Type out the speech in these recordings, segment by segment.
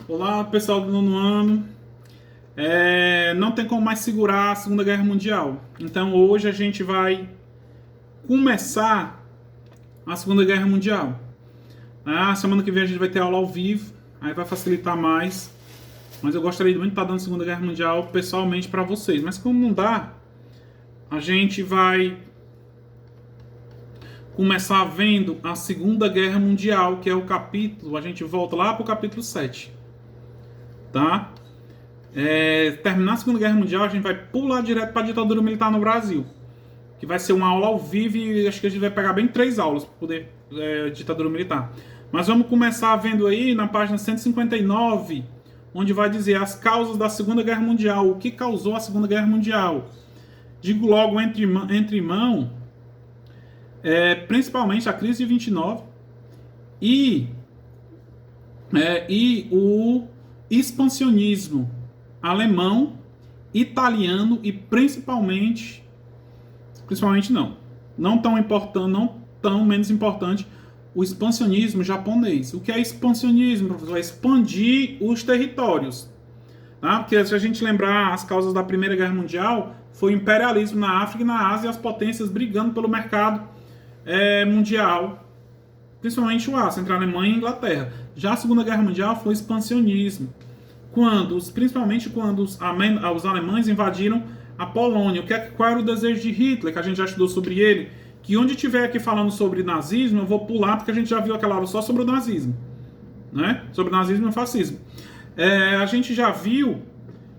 Olá, pessoal do nono ano. Não tem como mais segurar a Segunda Guerra Mundial. Então hoje a gente vai começar a Segunda Guerra Mundial. Semana que vem a gente vai ter aula ao vivo, aí vai facilitar mais. Mas eu gostaria muito de estar dando Segunda Guerra Mundial pessoalmente para vocês. Mas como não dá, a gente vai começar vendo a Segunda Guerra Mundial, que é o capítulo, a gente volta lá para o capítulo 7. Tá? Terminar a Segunda Guerra Mundial, a gente vai pular direto para a ditadura militar no Brasil, que vai ser uma aula ao vivo e acho que a gente vai pegar bem 3 aulas para poder ditadura militar. Mas vamos começar vendo aí na página 159, onde vai dizer as causas da Segunda Guerra Mundial, o que causou a Segunda Guerra Mundial. Digo logo entre mão, principalmente a crise de 29 e o expansionismo alemão, italiano e principalmente não tão importante, não tão menos importante, o expansionismo japonês. O que é expansionismo, professor? É expandir os territórios. Tá? Porque se a gente lembrar as causas da Primeira Guerra Mundial, foi o imperialismo na África e na Ásia, e as potências brigando pelo mercado mundial, principalmente o Ásia, entre a Alemanha e a Inglaterra. Já a Segunda Guerra Mundial foi expansionismo, principalmente quando os alemães invadiram a Polônia. Qual era o desejo de Hitler, que a gente já estudou sobre ele, que onde tiver aqui falando sobre nazismo, eu vou pular, porque a gente já viu aquela aula só sobre o nazismo, né? Sobre o nazismo e o fascismo. A gente já viu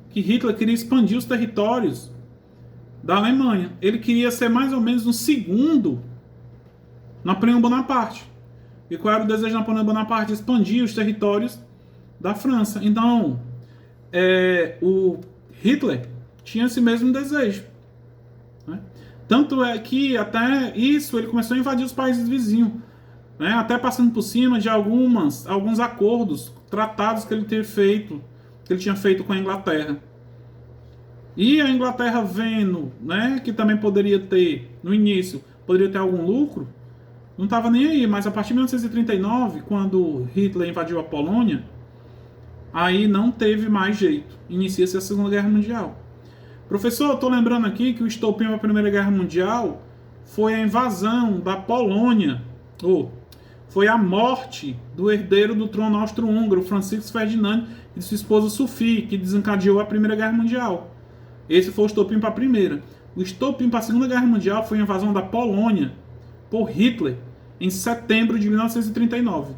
que Hitler queria expandir os territórios da Alemanha. Ele queria ser mais ou menos um segundo Napoleão Bonaparte. E qual era o desejo de Napoleão Bonaparte? Expandir os territórios da França. Então, o Hitler tinha esse mesmo desejo, né? Tanto é que até isso ele começou a invadir os países vizinhos, né? Até passando por cima de alguns acordos, tratados que ele tinha feito com a Inglaterra. E a Inglaterra vendo, né, que também poderia ter, no início, poderia ter algum lucro, não estava nem aí. Mas a partir de 1939, quando Hitler invadiu a Polônia, aí não teve mais jeito. Inicia-se a Segunda Guerra Mundial. Professor, eu estou lembrando aqui que o estopim para a Primeira Guerra Mundial foi a invasão da Polônia, foi a morte do herdeiro do trono austro-húngaro, Francisco Ferdinand, e de sua esposa Sophie, que desencadeou a Primeira Guerra Mundial. Esse foi o estopim para a Primeira. O estopim para a Segunda Guerra Mundial foi a invasão da Polônia por Hitler em setembro de 1939.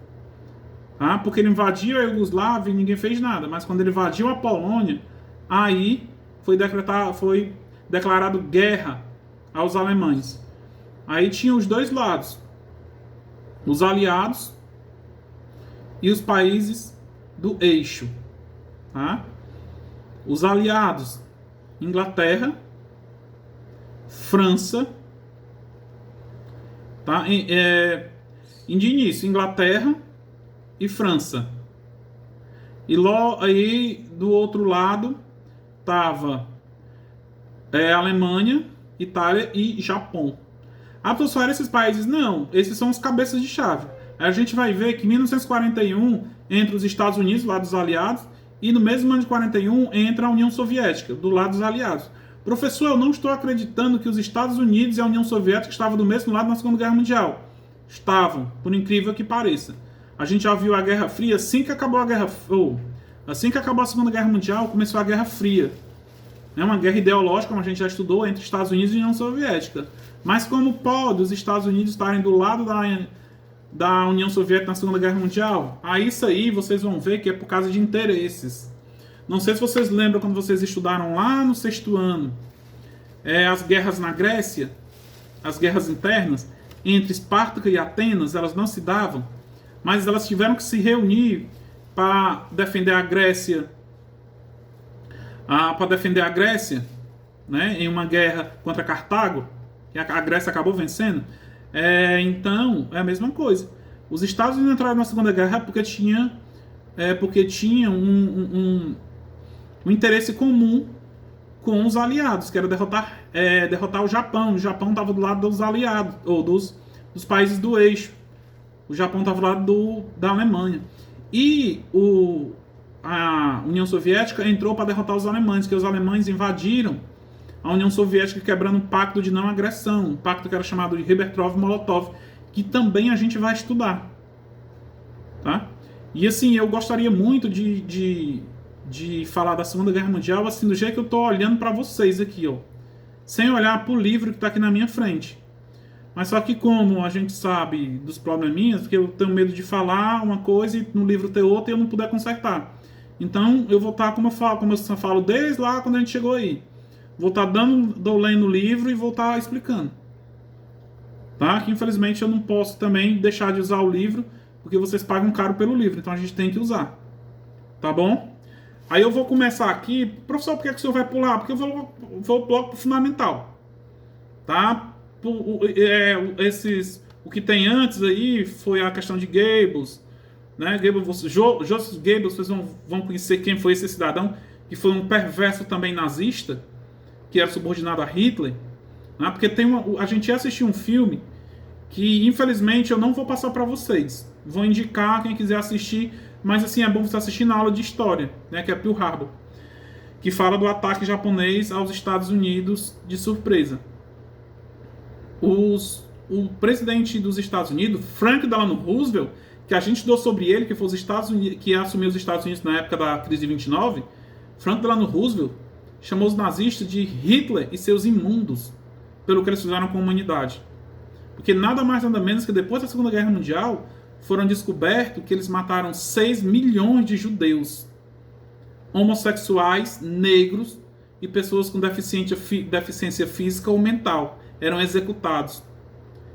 Porque ele invadiu a Iugoslávia e ninguém fez nada, mas quando ele invadiu a Polônia, aí foi declarado guerra aos alemães. Aí tinha os dois lados, os aliados e os países do eixo. Os aliados, Inglaterra, França, de início, Inglaterra e França. E aí do outro lado estava Alemanha, Itália e Japão. Professor, eram esses países? Não, esses são os cabeças de chave. A gente vai ver que em 1941, entre os Estados Unidos, do lado dos aliados, e no mesmo ano de 41, entra a União Soviética, do lado dos aliados. Professor, eu não estou acreditando que os Estados Unidos e a União Soviética estavam do mesmo lado na Segunda Guerra Mundial. Estavam, por incrível que pareça. A gente já viu a Guerra Fria, assim que acabou a Segunda Guerra Mundial, começou a Guerra Fria. É uma guerra ideológica, como a gente já estudou, entre Estados Unidos e União Soviética. Mas como pode os Estados Unidos estarem do lado da União Soviética na Segunda Guerra Mundial? Isso aí vocês vão ver que é por causa de interesses. Não sei se vocês lembram quando vocês estudaram lá no 6º ano as guerras na Grécia, as guerras internas entre Esparta e Atenas, elas não se davam, mas elas tiveram que se reunir para defender a Grécia, né, em uma guerra contra Cartago, e a Grécia acabou vencendo. Então, é a mesma coisa. Os Estados Unidos entraram na Segunda Guerra porque tinha um interesse comum com os aliados, que era derrotar o Japão. O Japão estava do lado dos aliados, ou dos países do eixo. O Japão estava do lado da Alemanha. E a União Soviética entrou para derrotar os alemães, que os alemães invadiram a União Soviética quebrando um pacto de não agressão, um pacto que era chamado de Ribbentrop-Molotov, que também a gente vai estudar. Tá? E assim, eu gostaria muito de falar da Segunda Guerra Mundial assim, do jeito que eu estou olhando para vocês aqui, ó, sem olhar para o livro que está aqui na minha frente. Mas só que como a gente sabe dos probleminhas, porque eu tenho medo de falar uma coisa e no livro ter outra e eu não puder consertar. Então eu vou estar, como eu falo desde lá quando a gente chegou aí. Vou estar lendo o livro e vou estar explicando. Tá? Que infelizmente eu não posso também deixar de usar o livro, porque vocês pagam caro pelo livro, então a gente tem que usar. Tá bom? Aí eu vou começar aqui. Professor, por que o senhor vai pular? Porque eu vou logo pro fundamental. Tá? O que tem antes aí foi a questão de Goebbels. Né? Joseph Goebbels, vocês vão conhecer quem foi esse cidadão, que foi um perverso também nazista, que era subordinado a Hitler. Né? Porque a gente ia assistir um filme que, infelizmente, eu não vou passar para vocês. Vou indicar quem quiser assistir, mas assim, é bom você assistir na aula de história, né? Que é Pearl Harbor, que fala do ataque japonês aos Estados Unidos de surpresa. O presidente dos Estados Unidos, Franklin Delano Roosevelt, que a gente estudou sobre ele, que foi os Estados Unidos, que assumiu os Estados Unidos na época da crise de 29, Franklin Delano Roosevelt chamou os nazistas de Hitler e seus imundos, pelo que eles fizeram com a humanidade. Porque nada mais nada menos que depois da Segunda Guerra Mundial foram descobertos que eles mataram 6 milhões de judeus, homossexuais, negros e pessoas com deficiência física ou mental. Eram executados.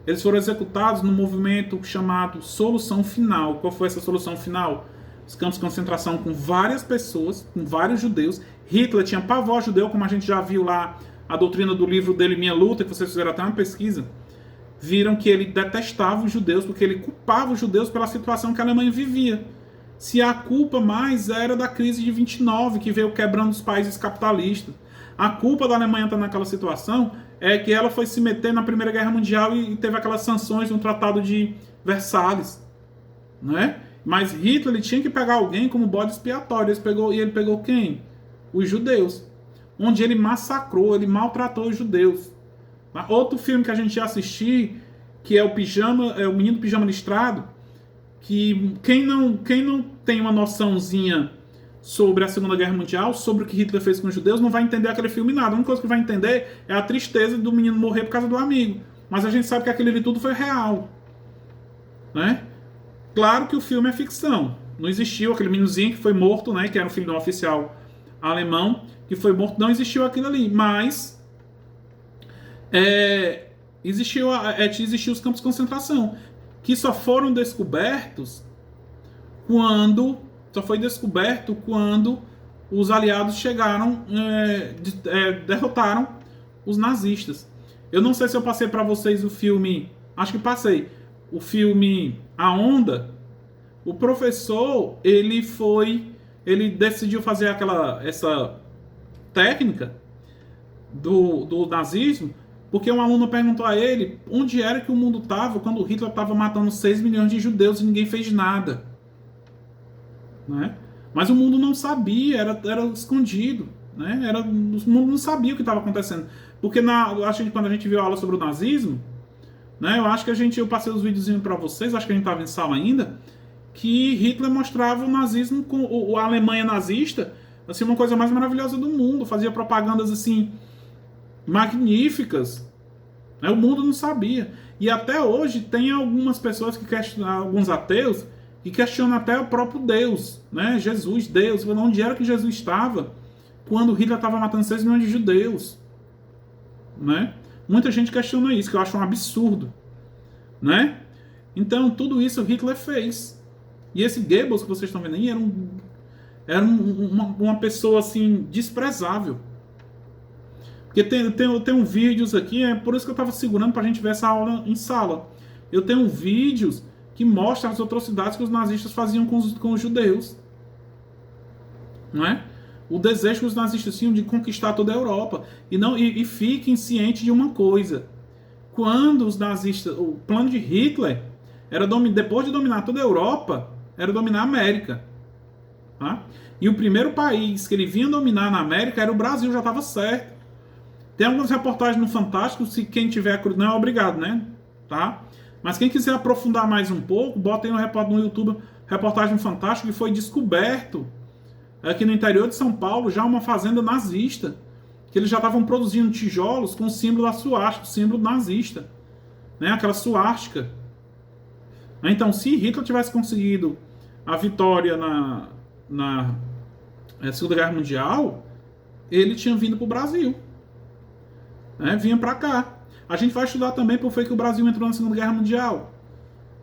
Eles foram executados no movimento chamado Solução Final. Qual foi essa solução final? Os campos de concentração com várias pessoas, com vários judeus. Hitler tinha pavor judeu, como a gente já viu lá, a doutrina do livro dele, Minha Luta, que vocês fizeram até uma pesquisa. Viram que ele detestava os judeus, porque ele culpava os judeus pela situação que a Alemanha vivia. Se a culpa mais era da crise de 29, que veio quebrando os países capitalistas. A culpa da Alemanha estar naquela situação é que ela foi se meter na Primeira Guerra Mundial e teve aquelas sanções no Tratado de Versalhes. Né? Mas Hitler ele tinha que pegar alguém como bode expiatório. Ele pegou quem? Os judeus. Onde ele massacrou, ele maltratou os judeus. Outro filme que a gente ia assistir, que é o Menino do Pijama Listrado, que quem não tem uma noçãozinha sobre a Segunda Guerra Mundial, sobre o que Hitler fez com os judeus, não vai entender aquele filme nada. A única coisa que vai entender é a tristeza do menino morrer por causa do amigo. Mas a gente sabe que aquilo ali tudo foi real. Né? Claro que o filme é ficção. Não existiu aquele meninozinho que foi morto, né, que era o filho de um oficial alemão, que foi morto, não existiu aquilo ali. Mas existiu os campos de concentração, que só foram descobertos quando os aliados chegaram, derrotaram os nazistas. Eu não sei se eu passei para vocês o filme, acho que passei, o filme A Onda. O professor, ele decidiu fazer essa técnica do nazismo, porque um aluno perguntou a ele onde era que o mundo estava quando Hitler estava matando 6 milhões de judeus e ninguém fez nada. Né? Mas o mundo não sabia, era escondido. Né? O mundo não sabia o que estava acontecendo. Porque eu acho que quando a gente viu a aula sobre o nazismo, né, eu passei os videozinhos para vocês, acho que a gente estava em sala ainda, que Hitler mostrava o nazismo, com a Alemanha nazista, assim, uma coisa mais maravilhosa do mundo, fazia propagandas assim magníficas. Né? O mundo não sabia. E até hoje tem algumas pessoas que questionam, alguns ateus, que questionam até o próprio Deus, né? Jesus, Deus, onde era que Jesus estava quando Hitler estava matando 6 milhões de judeus? Né? Muita gente questiona isso, que eu acho um absurdo. Né? Então, tudo isso Hitler fez. E esse Goebbels que vocês estão vendo aí era uma pessoa assim desprezável. Porque eu tenho vídeos aqui, é por isso que eu estava segurando para a gente ver essa aula em sala. Eu tenho vídeos que mostram as atrocidades que os nazistas faziam com os judeus. Não é? O desejo que os nazistas tinham de conquistar toda a Europa. E fiquem cientes de uma coisa. Quando os nazistas... O plano de Hitler era, depois de dominar toda a Europa, era dominar a América. Tá? E o primeiro país que ele vinha dominar na América era o Brasil, já estava certo. Tem algumas reportagens no Fantástico, se quem tiver, não é obrigado, né? Tá? Mas quem quiser aprofundar mais um pouco, bota aí no YouTube, reportagem no Fantástico, que foi descoberto aqui no interior de São Paulo já uma fazenda nazista, que eles já estavam produzindo tijolos com o símbolo da suástica, o símbolo nazista, né? Aquela suástica. Então, se Hitler tivesse conseguido a vitória na Segunda Guerra Mundial, ele tinha vindo para o Brasil, né? Vinha para cá. A gente vai estudar também por que o Brasil entrou na Segunda Guerra Mundial.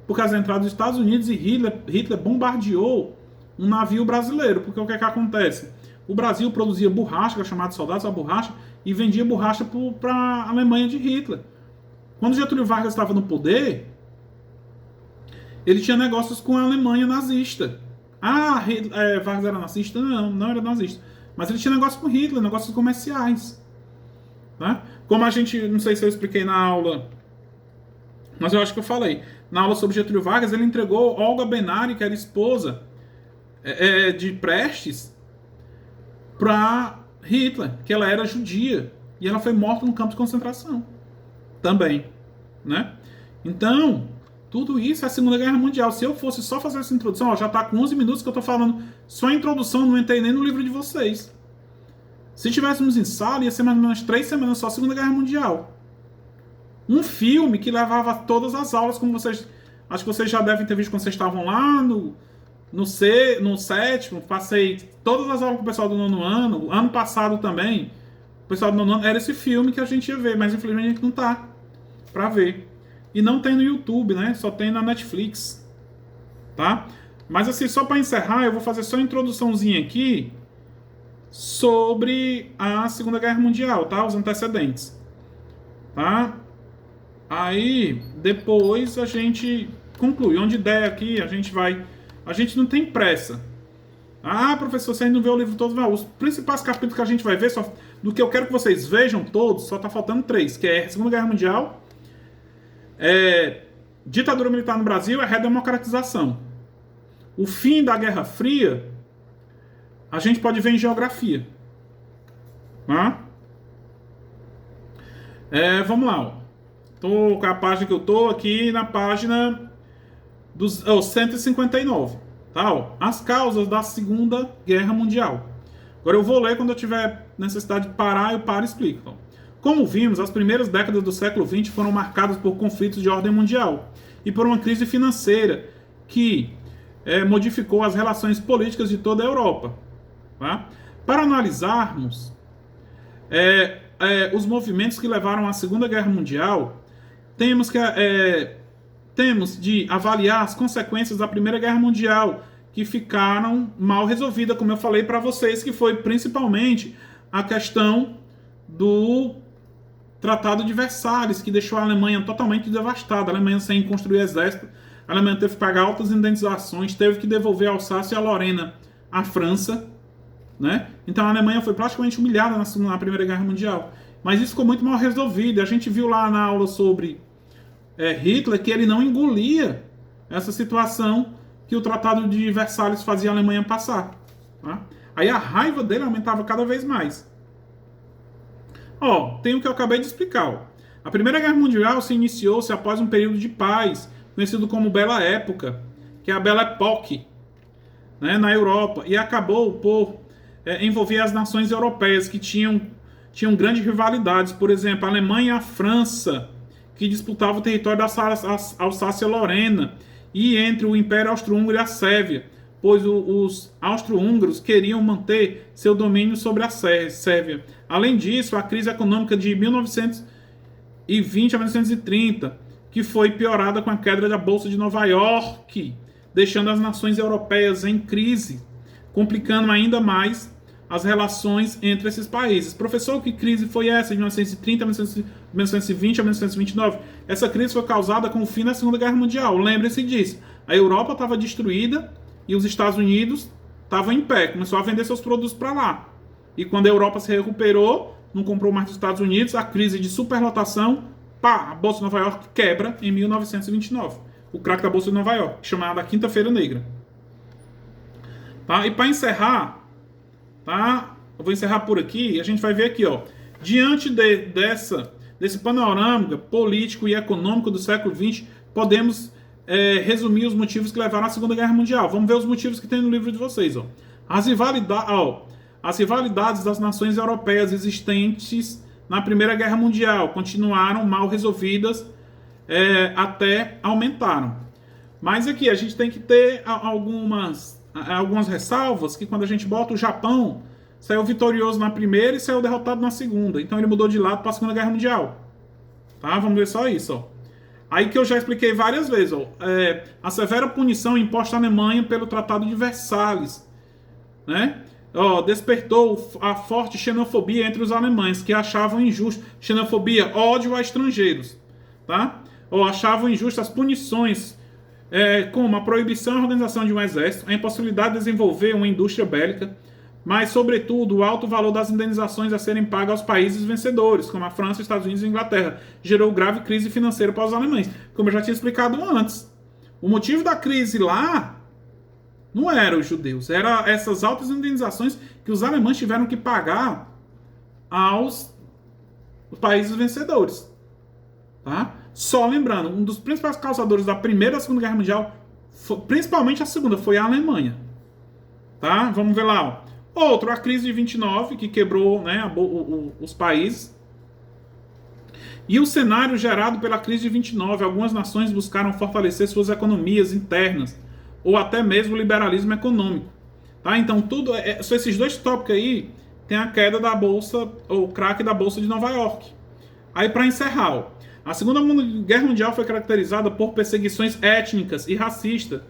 Por causa da entrada dos Estados Unidos e Hitler bombardeou um navio brasileiro. Porque o que acontece? O Brasil produzia borracha, que é chamado soldados a borracha, e vendia borracha para a Alemanha de Hitler. Quando Getúlio Vargas estava no poder, ele tinha negócios com a Alemanha nazista. Vargas era nazista? Não era nazista. Mas ele tinha negócio com Hitler, negócios comerciais. Tá? Como a gente, não sei se eu expliquei na aula, mas eu acho que eu falei. Na aula sobre Getúlio Vargas, ele entregou Olga Benari, que era esposa de Prestes, para Hitler, que ela era judia. E ela foi morta no campo de concentração. Também. Né? Então, tudo isso é a Segunda Guerra Mundial. Se eu fosse só fazer essa introdução, já está com 11 minutos que eu estou falando só a introdução, não entrei nem no livro de vocês. Se tivéssemos em sala, ia ser mais ou menos 3 semanas só a Segunda Guerra Mundial. Um filme que levava todas as aulas, como vocês... Acho que vocês já devem ter visto quando vocês estavam lá no sétimo. Passei todas as aulas com o pessoal do 9º ano. Ano passado também. O pessoal do 9º ano era esse filme que a gente ia ver, mas infelizmente a gente não tá pra ver. E não tem no YouTube, né? Só tem na Netflix. Tá? Mas assim, só para encerrar, eu vou fazer só uma introduçãozinha aqui sobre a Segunda Guerra Mundial, tá? Os antecedentes. Tá? Aí, depois a gente conclui. Onde der aqui, a gente vai... A gente não tem pressa. Professor, você ainda não vê o livro todo? Não. Os principais capítulos que a gente vai ver, só do que eu quero que vocês vejam todos, só tá faltando 3, que é a Segunda Guerra Mundial, ditadura militar no Brasil, a redemocratização. O fim da Guerra Fria, a gente pode ver em geografia. Tá? Vamos lá. Ó. Tô com a página que eu tô aqui na página 159. Tá? Ó. As causas da Segunda Guerra Mundial. Agora eu vou ler quando eu tiver necessidade de parar, eu paro e explico. Então, como vimos, as primeiras décadas do século XX foram marcadas por conflitos de ordem mundial e por uma crise financeira que modificou as relações políticas de toda a Europa. Tá? Para analisarmos os movimentos que levaram à Segunda Guerra Mundial, temos de avaliar as consequências da Primeira Guerra Mundial, que ficaram mal resolvidas, como eu falei para vocês, que foi principalmente a questão do Tratado de Versalhes, que deixou a Alemanha totalmente devastada. A Alemanha sem construir exército, a Alemanha teve que pagar altas indenizações, teve que devolver a Alsácia e a Lorena à França, né? Então a Alemanha foi praticamente humilhada na Primeira Guerra Mundial. Mas isso ficou muito mal resolvido. A gente viu lá na aula sobre Hitler que ele não engolia essa situação que o Tratado de Versalhes fazia a Alemanha passar. Tá? Aí a raiva dele aumentava cada vez mais. Tem o que eu acabei de explicar. Ó. A Primeira Guerra Mundial se iniciou-se após um período de paz, conhecido como Bela Época, que é a Belle Époque, né, na Europa, e acabou por envolver as nações europeias que tinham grandes rivalidades. Por exemplo, a Alemanha e a França, que disputavam o território da Alsácia-Lorena, e entre o Império Austro-Húngaro e a Sérvia, pois os austro-húngaros queriam manter seu domínio sobre a Sérvia. Além disso, a crise econômica de 1920 a 1930, que foi piorada com a queda da Bolsa de Nova York, deixando as nações europeias em crise, complicando ainda mais as relações entre esses países. Professor, que crise foi essa de 1930 a 1920 a 1929? Essa crise foi causada com o fim da Segunda Guerra Mundial. Lembre-se disso. A Europa estava destruída e os Estados Unidos estavam em pé. Começou a vender seus produtos para lá. E quando a Europa se recuperou, não comprou mais dos Estados Unidos, a crise de superlotação, a Bolsa de Nova York quebra em 1929. O crack da Bolsa de Nova York, chamada Quinta-feira Negra. Tá? E para encerrar, tá? Eu vou encerrar por aqui e a gente vai ver aqui, ó. Diante desse panorama político e econômico do século XX, podemos resumir os motivos que levaram à Segunda Guerra Mundial. Vamos ver os motivos que tem no livro de vocês, ó. As rivalidades das nações europeias existentes na Primeira Guerra Mundial continuaram mal resolvidas, até aumentaram. Mas aqui a gente tem que ter algumas ressalvas, que quando a gente bota o Japão, saiu vitorioso na primeira e saiu derrotado na segunda. Então ele mudou de lado para a Segunda Guerra Mundial. Tá? Vamos ver só isso, ó. Aí que eu já expliquei várias vezes, ó. A severa punição imposta à Alemanha pelo Tratado de Versalhes, né? Ó, despertou a forte xenofobia entre os alemães, que achavam injusto. Xenofobia, ódio a estrangeiros. Tá? Ó, achavam injustas as punições, como a proibição e organização de um exército, a impossibilidade de desenvolver uma indústria bélica, mas, sobretudo, o alto valor das indenizações a serem pagas aos países vencedores, como a França, Estados Unidos e Inglaterra, gerou grave crise financeira para os alemães. Como eu já tinha explicado antes, o motivo da crise lá não era os judeus, era essas altas indenizações que os alemães tiveram que pagar aos países vencedores. Tá? Só lembrando, um dos principais causadores da Primeira e da Segunda Guerra Mundial, principalmente a Segunda, foi a Alemanha. Tá? Vamos ver lá, ó. Outro, a crise de 29, que quebrou, né, os países. E o cenário gerado pela crise de 29, algumas nações buscaram fortalecer suas economias internas, ou até mesmo o liberalismo econômico. Tá? Então, só esses dois tópicos aí, tem a queda da bolsa, ou o craque da bolsa de Nova York. Aí, para encerrar, ó, a Segunda Guerra Mundial foi caracterizada por perseguições étnicas e racistas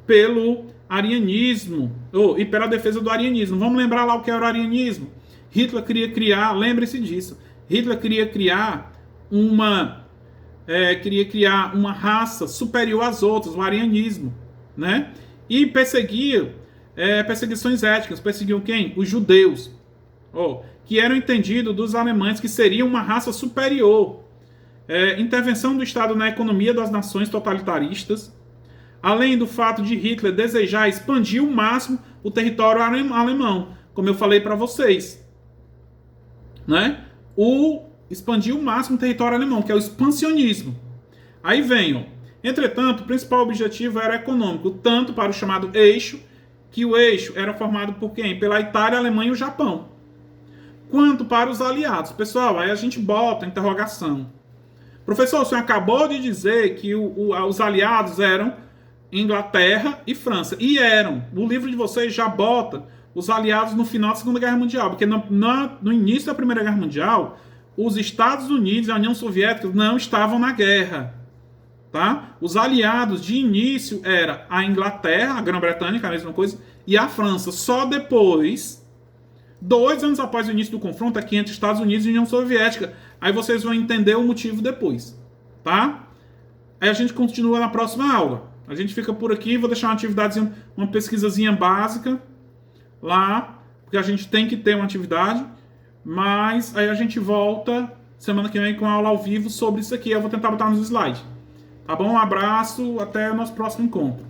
pelo arianismo, e pela defesa do arianismo. Vamos lembrar lá o que era o arianismo. Hitler queria criar, lembre-se disso, Hitler queria criar uma raça superior às outras, o arianismo, né? E perseguia perseguições étnicas. Perseguiam quem? Os judeus, que eram entendidos dos alemães que seriam uma raça superior. Intervenção do Estado na economia das nações totalitaristas, além do fato de Hitler desejar expandir ao máximo o território alemão, como eu falei para vocês, né? Expandir ao máximo o território alemão, que é o expansionismo. Aí vem, ó. Entretanto, o principal objetivo era econômico, tanto para o chamado eixo, que o eixo era formado por quem? Pela Itália, a Alemanha e o Japão, quanto para os aliados. Pessoal, aí a gente bota a interrogação. Professor, o senhor acabou de dizer que os aliados eram Inglaterra e França. E eram. O livro de vocês já bota os aliados no final da Segunda Guerra Mundial. Porque no início da Primeira Guerra Mundial, os Estados Unidos e a União Soviética não estavam na guerra. Tá? Os aliados de início era a Inglaterra, a Grã-Bretanha, que é a mesma coisa, e a França. Só depois, 2 anos após o início do confronto, aqui entre Estados Unidos e União Soviética. Aí vocês vão entender o motivo depois. Tá? Aí a gente continua na próxima aula. A gente fica por aqui, vou deixar uma atividade, uma pesquisazinha básica lá, porque a gente tem que ter uma atividade, mas aí a gente volta semana que vem com a aula ao vivo sobre isso aqui. Eu vou tentar botar nos slides. Tá bom? Um abraço, até o nosso próximo encontro.